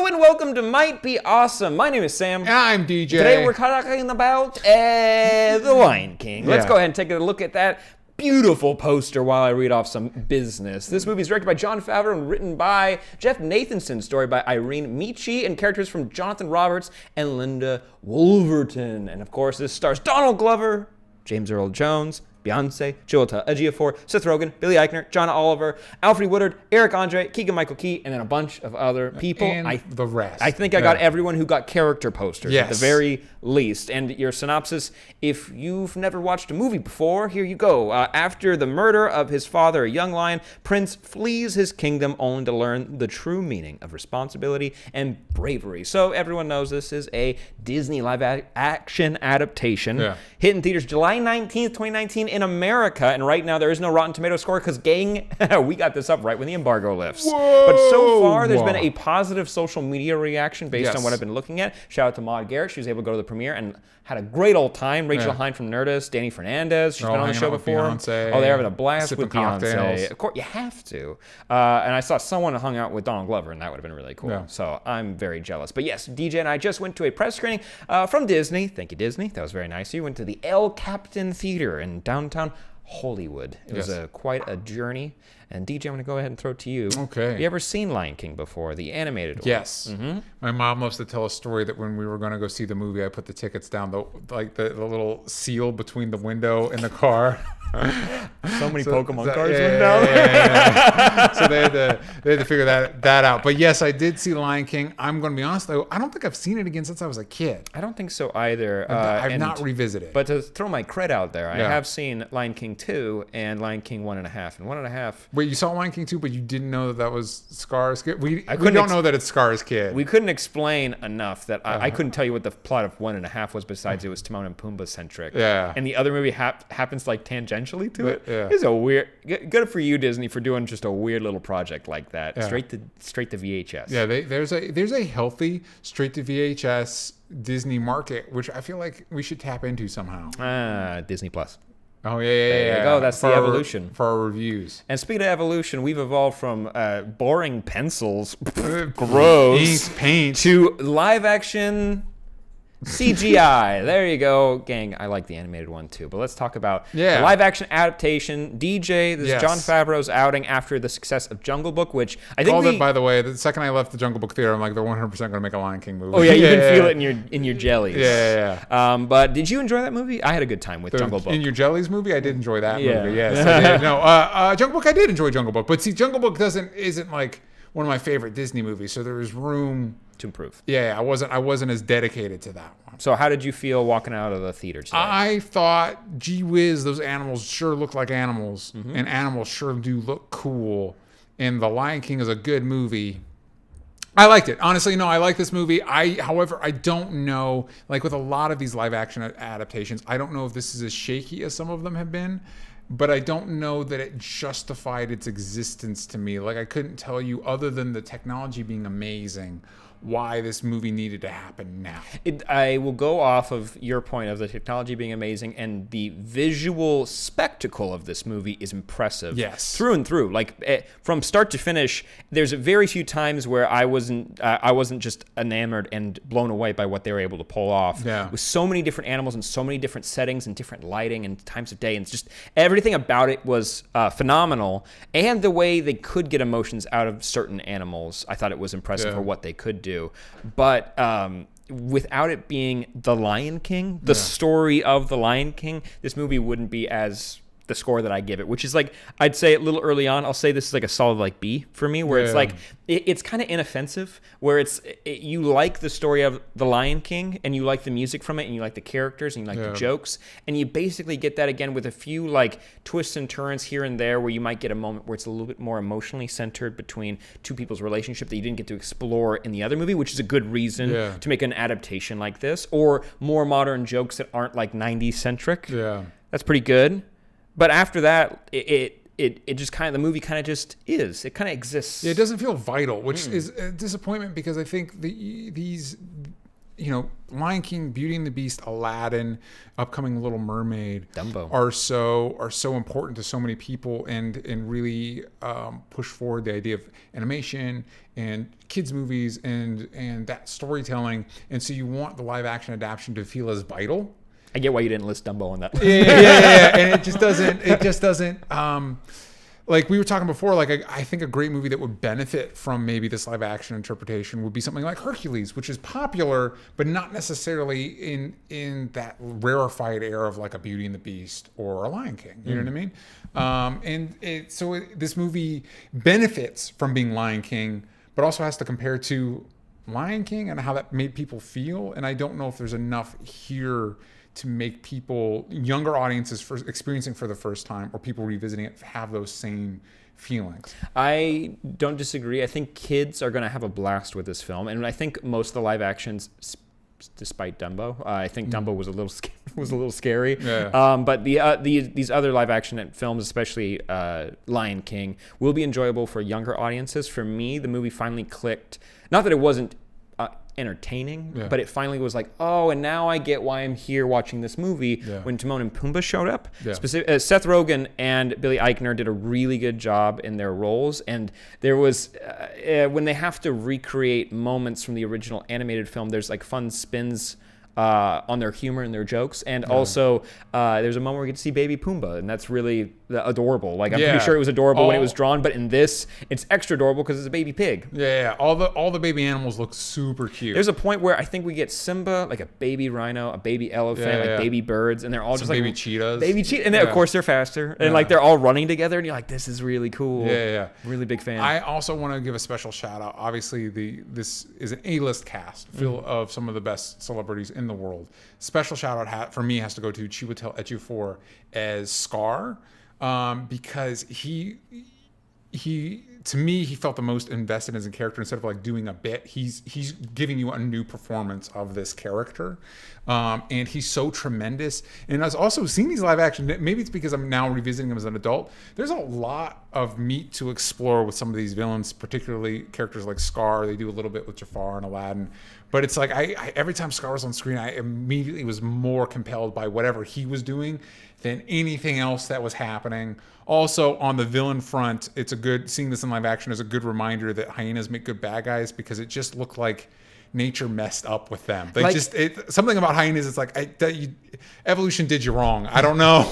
and welcome to Might Be Awesome. My name is Sam. And I'm DJ. Today we're talking about The Lion King. Let's go ahead and take a look at that beautiful poster while I read off some business. This movie is directed by Jon Favreau and written by Jeff Nathanson, story by Irene Michi, and characters from Jonathan Roberts and Linda Wolverton. And of course, this stars Donald Glover, James Earl Jones, Beyonce, Chiwetel Ejiofor, Seth Rogen, Billy Eichner, John Oliver, Alfre Woodard, Eric Andre, Keegan Michael Key, and then a bunch of other people. And the rest. I think I got everyone who got character posters at the Yes. very least. And your synopsis, if you've never watched a movie before, here you go. After the murder of his father, a young lion, Prince flees his kingdom only to learn the true meaning of responsibility and bravery. So everyone knows this is a Disney live-action adaptation. Yeah. Hit in theaters July 19th, 2019 in America. And right now there is no Rotten Tomatoes score because, gang, we got this up right when the embargo lifts. Whoa. But so far, there's been a positive social media reaction based on what Yes. I've been looking at. Shout out to Maude Garrett. She was able to go to the premiere and had a great old time. Rachel Hine from Nerdist, Danny Fernandez. She's been on the show before. Beyonce, they're having a blast sipping with Beyonce. cocktails. Of course, you have to. And I saw someone hung out with Donald Glover, and that would have been really cool. Yeah. So I'm very jealous. But yes, DJ and I just went to a press screening from Disney. Thank you, Disney. That was very nice. We went to the El Captain Theater in downtown Hollywood. It was quite a journey. And DJ, I'm going to go ahead and throw it to you. Okay. Have you ever seen Lion King before, the animated one? Yes. Mm-hmm. My mom loves to tell a story that when we were going to go see the movie, I put the tickets down, the little seal between the window and the car. So many Pokemon cards went down. down. So they had to figure that out. But yes, I did see Lion King. I'm going to be honest, though, I don't think I've seen it again since I was a kid. I don't think so either. I've not revisited. But to throw my cred out there, I have seen Lion King 2 and Lion King 1.5. And 1.5... Wait, you saw Lion King 2, but you didn't know that was Scar's kid? We don't know that it's Scar's kid. We couldn't explain enough that I couldn't tell you what the plot of 1.5 was besides it was Timon and Pumbaa centric. Yeah. And the other movie happens like tangentially to it. Yeah. It's a weird... Good for you, Disney, for doing just a weird little project like that. Yeah. Straight to VHS. Yeah, there's a healthy straight to VHS Disney market, which I feel like we should tap into somehow. Disney Plus. Oh, yeah. There you go. That's the evolution. For our reviews. And speaking of evolution, we've evolved from boring pencils, gross, Ink, paint, to live action CGI. There you go, gang. I like the animated one too. But let's talk about the live action adaptation. DJ, this is Jon Favreau's outing after the success of Jungle Book, which I think called it, by the way. The second I left the Jungle Book theater, I'm like, they're 100% going to make a Lion King movie. Oh yeah, you can feel it in your jellies. Yeah. But did you enjoy that movie? I had a good time with Jungle Book. In your jellies movie, I did enjoy that movie. Yes, I did. No, Jungle Book, I did enjoy Jungle Book, but see, Jungle Book isn't like one of my favorite Disney movies, so there was room to improve. Yeah, I wasn't as dedicated to that one. So how did you feel walking out of the theater today? I thought, gee whiz, those animals sure look like animals, and animals sure do look cool. And The Lion King is a good movie. I liked it. Honestly, no, I like this movie. However, I don't know, like with a lot of these live action adaptations, I don't know if this is as shaky as some of them have been. But I don't know that it justified its existence to me. Like, I couldn't tell you, other than the technology being amazing, why this movie needed to happen now. I will go off of your point of the technology being amazing, and the visual spectacle of this movie is impressive. Yes. Through and through. Like, from start to finish, there's very few times where I wasn't just enamored and blown away by what they were able to pull off. Yeah. With so many different animals and so many different settings and different lighting and times of day, and just everything about it was phenomenal. And the way they could get emotions out of certain animals, I thought it was impressive for what they could do. But without it being The Lion King, the story of The Lion King, this movie wouldn't be as the score that I give it, which is like, I'd say a little early on, I'll say this is like a solid like B for me, where it's like, it's kind of inoffensive, where you like the story of The Lion King, and you like the music from it, and you like the characters, and you like the jokes, and you basically get that again with a few like twists and turns here and there, where you might get a moment where it's a little bit more emotionally centered between two people's relationship that you didn't get to explore in the other movie, which is a good reason to make an adaptation like this, or more modern jokes that aren't like 90s centric. Yeah. That's pretty good. But after that, it just kind of, the movie kind of just is. It kind of exists. Yeah, it doesn't feel vital, which is a disappointment, because I think Lion King, Beauty and the Beast, Aladdin, upcoming Little Mermaid, Dumbo are so important to so many people, and really push forward the idea of animation and kids movies and that storytelling. And so you want the live action adaptation to feel as vital. I get why you didn't list Dumbo on that. Yeah. And it just doesn't. Like we were talking before, like I think a great movie that would benefit from maybe this live action interpretation would be something like Hercules, which is popular, but not necessarily in that rarefied air of like a Beauty and the Beast or a Lion King. You know what I mean? So this movie benefits from being Lion King, but also has to compare to Lion King and how that made people feel. And I don't know if there's enough here to make people, younger audiences experiencing for the first time, or people revisiting it, have those same feelings. I don't disagree. I think kids are going to have a blast with this film, and I think most of the live actions, despite Dumbo, I think Dumbo was a little scary. Yeah. But these other live action films, especially Lion King, will be enjoyable for younger audiences. For me, the movie finally clicked. Not that it wasn't entertaining, but it finally was like, oh, and now I get why I'm here watching this movie. When Timon and Pumbaa showed up, Seth Rogen and Billy Eichner did a really good job in their roles, and there was when they have to recreate moments from the original animated film, there's like fun spins on their humor and their jokes, and also there's a moment where we get to see baby Pumbaa, and that's really adorable. Like I'm pretty sure it was adorable when it was drawn, but in this it's extra adorable because it's a baby pig. All the baby animals look super cute. There's a point where I think we get Simba, like a baby rhino, a baby elephant, like baby birds, and they're all just like baby cheetahs. And then, of course they're faster, and like they're all running together, and you're like, this is really cool. Really big fan. I also want to give a special shout out. Obviously, this is an A-list cast full of some of the best celebrities in the world. Special shout out for me has to go to Chiwetel Ejiofor as Scar, because he to me, he felt the most invested as a character. Instead of like doing a bit, he's giving you a new performance of this character, and he's so tremendous. And I was also seeing these live action. Maybe it's because I'm now revisiting them as an adult. There's a lot of meat to explore with some of these villains, particularly characters like Scar. They do a little bit with Jafar and Aladdin, but it's like I every time Scar was on screen, I immediately was more compelled by whatever he was doing than anything else that was happening. Also, on the villain front, seeing this in live action is a good reminder that hyenas make good bad guys, because it just looked like nature messed up with them. Something about hyenas, it's like evolution did you wrong. I don't know.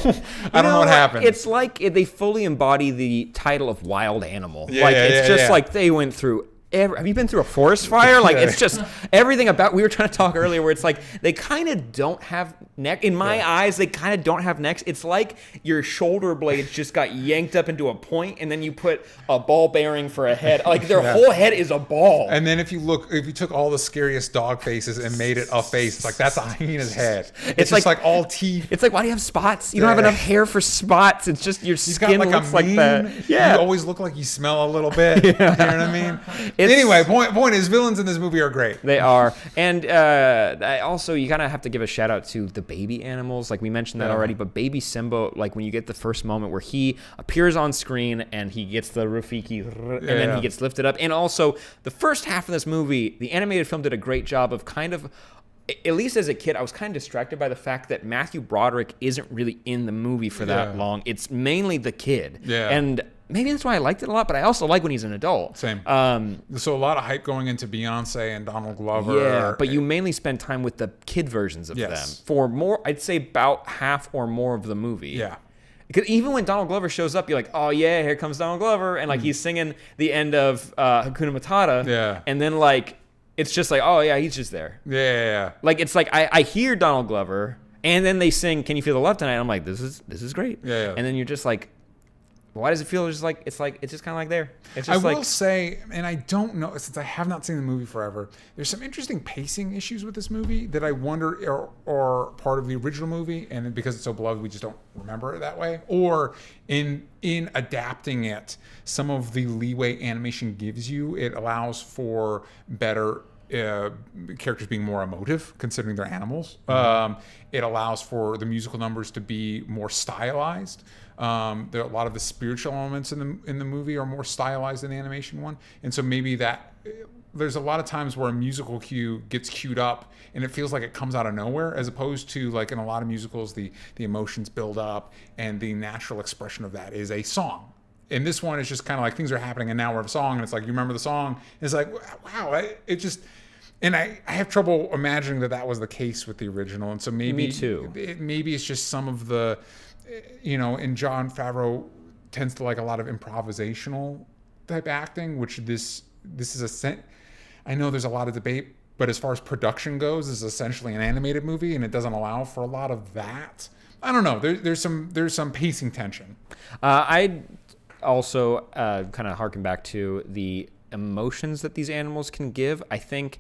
I don't know what happened. It's like they fully embody the title of wild animal. Like they went through. Have you been through a forest fire? Like it's just everything about. We were trying to talk earlier where it's like they kind of don't have neck. In my eyes, they kind of don't have necks. It's like your shoulder blades just got yanked up into a point, and then you put a ball bearing for a head. Like their whole head is a ball. And then if you took all the scariest dog faces and made it a face, it's like that's a hyena's head. It's just like all teeth. It's like, why do you have spots? You don't have enough hair for spots. It's just your skin looks like that. Yeah, you always look like you smell a little bit. You know what I mean? Anyway, point is, villains in this movie are great. They are. And also, you kind of have to give a shout out to the baby animals. Like we mentioned that already, but baby Simba, like when you get the first moment where he appears on screen and he gets the Rafiki, and then he gets lifted up. And also, the first half of this movie, the animated film did a great job of kind of, at least as a kid, I was kind of distracted by the fact that Matthew Broderick isn't really in the movie for that long. It's mainly the kid. And maybe that's why I liked it a lot, but I also like when he's an adult. Same. So a lot of hype going into Beyonce and Donald Glover. Yeah, but you mainly spend time with the kid versions of them for more, I'd say about half or more of the movie. Yeah. Because even when Donald Glover shows up, you're like, oh yeah, here comes Donald Glover. And like he's singing the end of Hakuna Matata. Yeah. And then like, it's just like, oh yeah, he's just there. Yeah. Like it's like I hear Donald Glover, and then they sing "Can You Feel the Love Tonight?" I'm like, this is great. Yeah. And then you're just like, why does it feel just like it's just kind of like there? It's just I will say, and I don't know, since I have not seen the movie forever, there's some interesting pacing issues with this movie that I wonder are part of the original movie, and because it's so beloved, we just don't remember it that way. Or in adapting it, some of the leeway animation gives you, it allows for better characters being more emotive, considering they're animals. It allows for the musical numbers to be more stylized. A lot of the spiritual elements in the movie are more stylized than the animation one, and so maybe that there's a lot of times where a musical cue gets queued up and it feels like it comes out of nowhere, as opposed to like in a lot of musicals, the emotions build up and the natural expression of that is a song. And this one is just kind of like things are happening and now we're a song, and it's like, you remember the song? And it's like, wow, and I have trouble imagining that was the case with the original. And so maybe, me too. Maybe it's just some of the, and Jon Favreau tends to like a lot of improvisational type acting, which this is I know there's a lot of debate, but as far as production goes, this is essentially an animated movie, and it doesn't allow for a lot of that. I don't know. There's some pacing tension. I also kind of harken back to the emotions that these animals can give. I think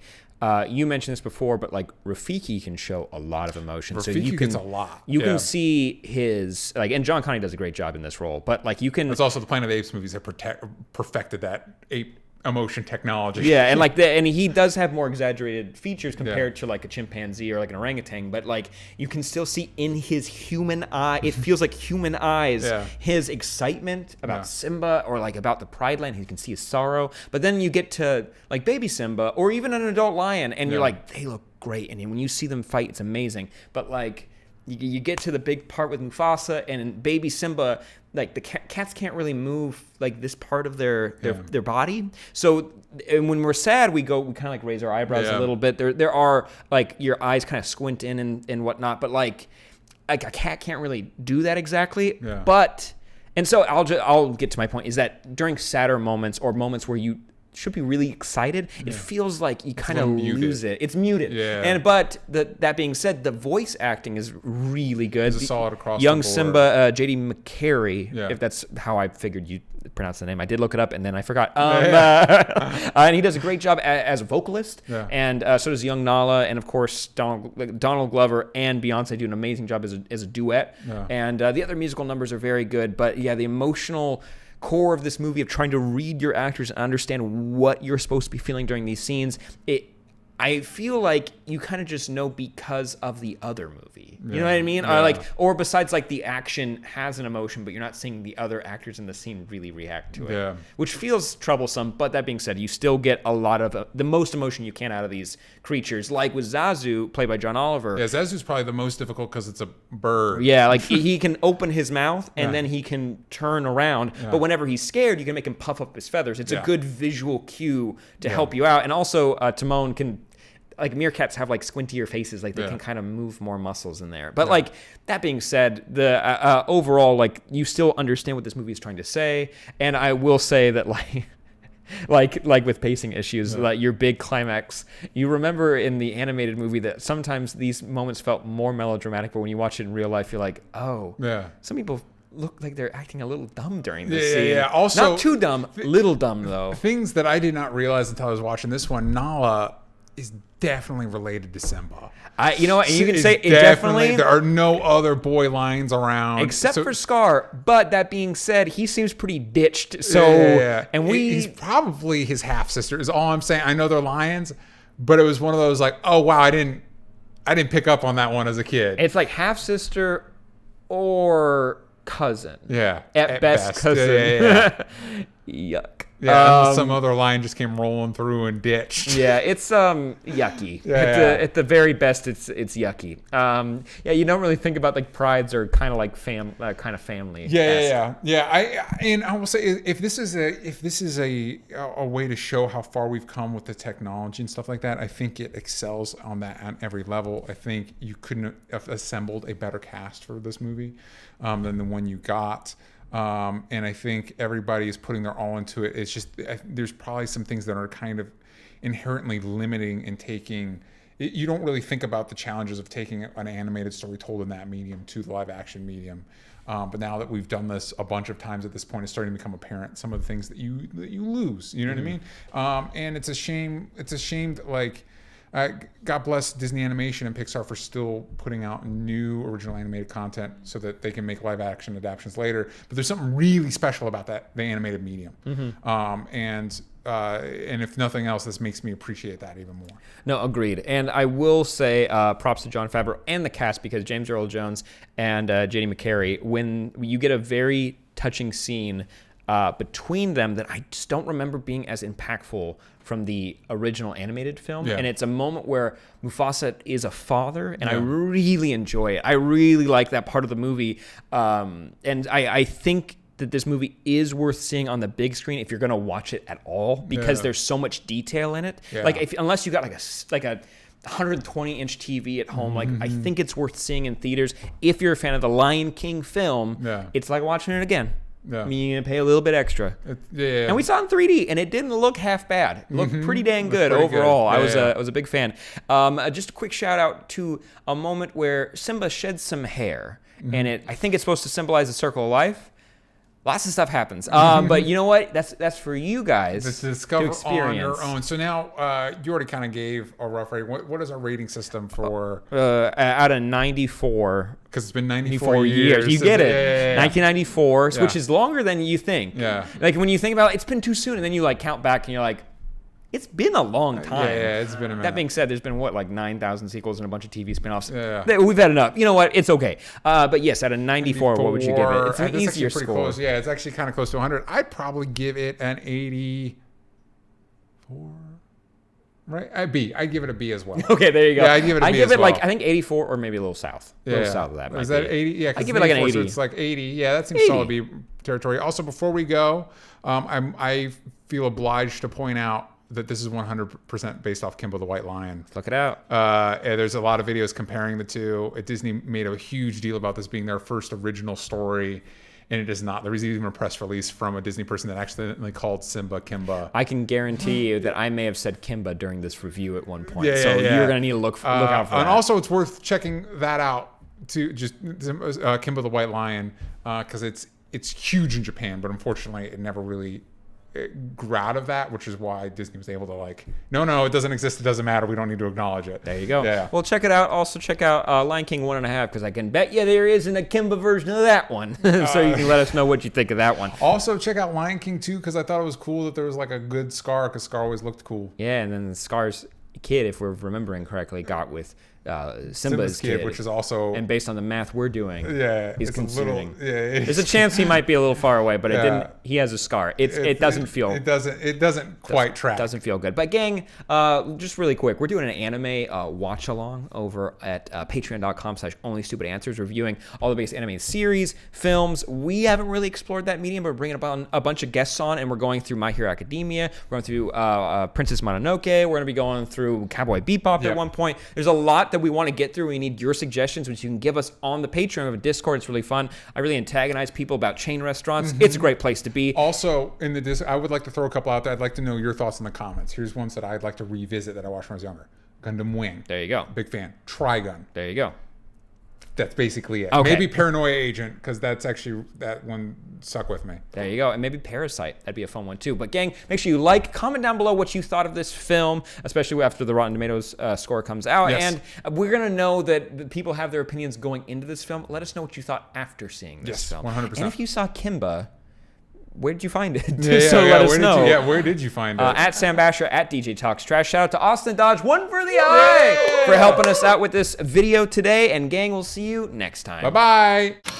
you mentioned this before, but like Rafiki can show a lot of emotion. Rafiki so you can gets a lot. You can see his and John Connie does a great job in this role. But like you can. It's also the Planet of the Apes movies that perfected that ape emotion technology. Yeah, and and he does have more exaggerated features compared to like a chimpanzee or like an orangutan, but like you can still see in his human eye, it feels like human eyes, his excitement about Simba or like about the Pride Land. You can see his sorrow, but then you get to like baby Simba or even an adult lion, and you're like, they look great, and when you see them fight, it's amazing. But like you get to the big part with Mufasa and baby Simba, like the cats can't really move like this part of their body. So and when we're sad, we kind of like raise our eyebrows a little bit. There are like your eyes kind of squint in and whatnot, but like a cat can't really do that exactly. Yeah. But and so I'll get to my point is that during sadder moments or moments where you should be really excited, it feels like you kind of lose it. It's muted. Yeah. But that being said, the voice acting is really good. It's solid across young the board. Simba, J.D. McCary, if that's how I figured you pronounce the name. I did look it up and then I forgot. And he does a great job as a vocalist. Yeah. And so does young Nala, and of course Donald Glover and Beyonce do an amazing job as a duet. Yeah. And the other musical numbers are very good. But yeah, the emotional core of this movie of trying to read your actors and understand what you're supposed to be feeling during these scenes, I feel like you kind of just know because of the other movie. You know what I mean? Yeah. Or besides like the action has an emotion, but you're not seeing the other actors in the scene really react to it. Yeah. Which feels troublesome, but that being said, you still get a lot of the most emotion you can out of these creatures. Like with Zazu, played by John Oliver. Yeah, Zazu's probably the most difficult because it's a bird. Yeah, like he can open his mouth and then he can turn around. Yeah. But whenever he's scared, you can make him puff up his feathers. It's a good visual cue to help you out. And also, Timon can... like meerkats have like squintier faces, like they can kind of move more muscles in there. But like that being said, the overall, like you still understand what this movie is trying to say. And I will say that like with pacing issues, like your big climax, you remember in the animated movie that sometimes these moments felt more melodramatic, but when you watch it in real life, you're like, oh, some people look like they're acting a little dumb during this scene. Yeah. Also, not too dumb, little dumb though. Things that I did not realize until I was watching this one, Nala is definitely related to Simba. You know what? You can say it definitely. There are no other boy lions around except for Scar. But that being said, he seems pretty ditched. So and he's probably his half sister. Is all I'm saying. I know they're lions, but it was one of those like, oh wow, I didn't pick up on that one as a kid. It's like half sister or cousin. Yeah, at best cousin. Yuck. Yeah, some other lion just came rolling through and ditched. Yeah, it's yucky. At the very best, it's yucky. You don't really think about like prides are kind of like family. Yeah. I will say if this is a way to show how far we've come with the technology and stuff like that, I think it excels on every level. I think you couldn't have assembled a better cast for this movie than the one you got. And I think everybody is putting their all into it. It's just there's probably some things that are kind of inherently limiting and taking. You don't really think about the challenges of taking an animated story told in that medium to the live action medium. But now that we've done this a bunch of times at this point, it's starting to become apparent some of the things that you lose. You know what I mean? And it's a shame. It's a shame that like. God bless Disney Animation and Pixar for still putting out new original animated content so that they can make live action adaptations later. But there's something really special about the animated medium. Mm-hmm. And if nothing else, this makes me appreciate that even more. No, agreed. And I will say props to Jon Favreau and the cast, because James Earl Jones and J.D. McCary, when you get a very touching scene between them that I just don't remember being as impactful from the original animated film. Yeah. And it's a moment where Mufasa is a father, and I really enjoy it. I really like that part of the movie. And I think that this movie is worth seeing on the big screen if you're going to watch it at all, because there's so much detail in it. Yeah. Like unless you got like a 120-inch TV at home, like I think it's worth seeing in theaters. If you're a fan of the Lion King film, it's like watching it again. Yeah. I mean, you're going to pay a little bit extra. And we saw it in 3D, and it didn't look half bad. It looked pretty dang good overall. Good. I was a big fan. Just a quick shout out to a moment where Simba sheds some hair, and I think it's supposed to symbolize the circle of life. Lots of stuff happens. But you know what? That's for you guys to discover to experience on your own. So now you already kind of gave a rough rating. What is our rating system for? Out of 94. Because it's been 94 years. You get it. 1994, which is longer than you think. Yeah. Like when you think about it, it's been too soon, and then you like count back and you're like, it's been a long time. Yeah, it's been a minute. That being said, there's been, like 9,000 sequels and a bunch of TV spinoffs. Yeah. We've had enough. You know what? It's okay. But yes, out of 94, what would you give it? It's an easier score. Close. Yeah, it's actually kind of close to 100. I'd probably give it an 84. Right? I'd give it a B as well. Okay, there you go. Yeah, I'd give it a B I give as it well. like, I think 84 or maybe a little south. A little south of that. Is that 80? Yeah, I give it like an 80. So it's like 80. Yeah, that seems solid B territory. Also, before we go, I feel obliged to point out that this is 100% based off Kimba the White Lion. Look it out. There's a lot of videos comparing the two. Disney made a huge deal about this being their first original story, and it is not. There was even a press release from a Disney person that accidentally called Simba Kimba. I can guarantee you that I may have said Kimba during this review at one point. You're going to need to look out for that. And also, it's worth checking that out, to just Kimba the White Lion, because it's huge in Japan, but unfortunately, it never really grew out of that, which is why Disney was able to no, it doesn't exist, it doesn't matter, we don't need to acknowledge it. There you go. Yeah. Well, check it out. Also check out Lion King 1.5, because I can bet you there isn't a Kimba version of that one. So you can let us know what you think of that one. Also check out Lion King 2, because I thought it was cool that there was like a good Scar, because Scar always looked cool. Yeah, and then Scar's kid, if we're remembering correctly, got with Simba's kid, which is also, and based on the math we're doing, he's consuming. There's a chance he might be a little far away, but it didn't. He has a scar. It doesn't feel. It doesn't quite track. Doesn't feel good. But gang, just really quick, we're doing an anime watch along over at patreon.com/onlystupidanswers, reviewing all the biggest anime series, films. We haven't really explored that medium, but we're bringing up a bunch of guests on, and we're going through My Hero Academia. We're going through Princess Mononoke. We're going to be going through Cowboy Bebop at one point. There's a lot that we want to get through. We need your suggestions, which you can give us on the Patreon. We have a Discord. It's really fun. I really antagonize people about chain restaurants. It's a great place to be. Also, in the Discord, I would like to throw a couple out there. I'd like to know your thoughts in the comments. Here's ones that I'd like to revisit that I watched when I was younger. Gundam Wing. There you go. Big fan. Trigun. There you go. That's basically it. Okay. Maybe Paranoia Agent, because that's actually, that one stuck with me. There you go. And maybe Parasite. That'd be a fun one too. But gang, make sure you comment down below what you thought of this film, especially after the Rotten Tomatoes score comes out. Yes. And we're going to know that people have their opinions going into this film. Let us know what you thought after seeing this film. 100%. And if you saw Kimba, where did you find it? Let us know. Where did you find it? At Sam Basher, at DJ Talks Trash. Shout out to Austin Dodge, one for the eye, for helping us out with this video today. And gang, we'll see you next time. Bye-bye.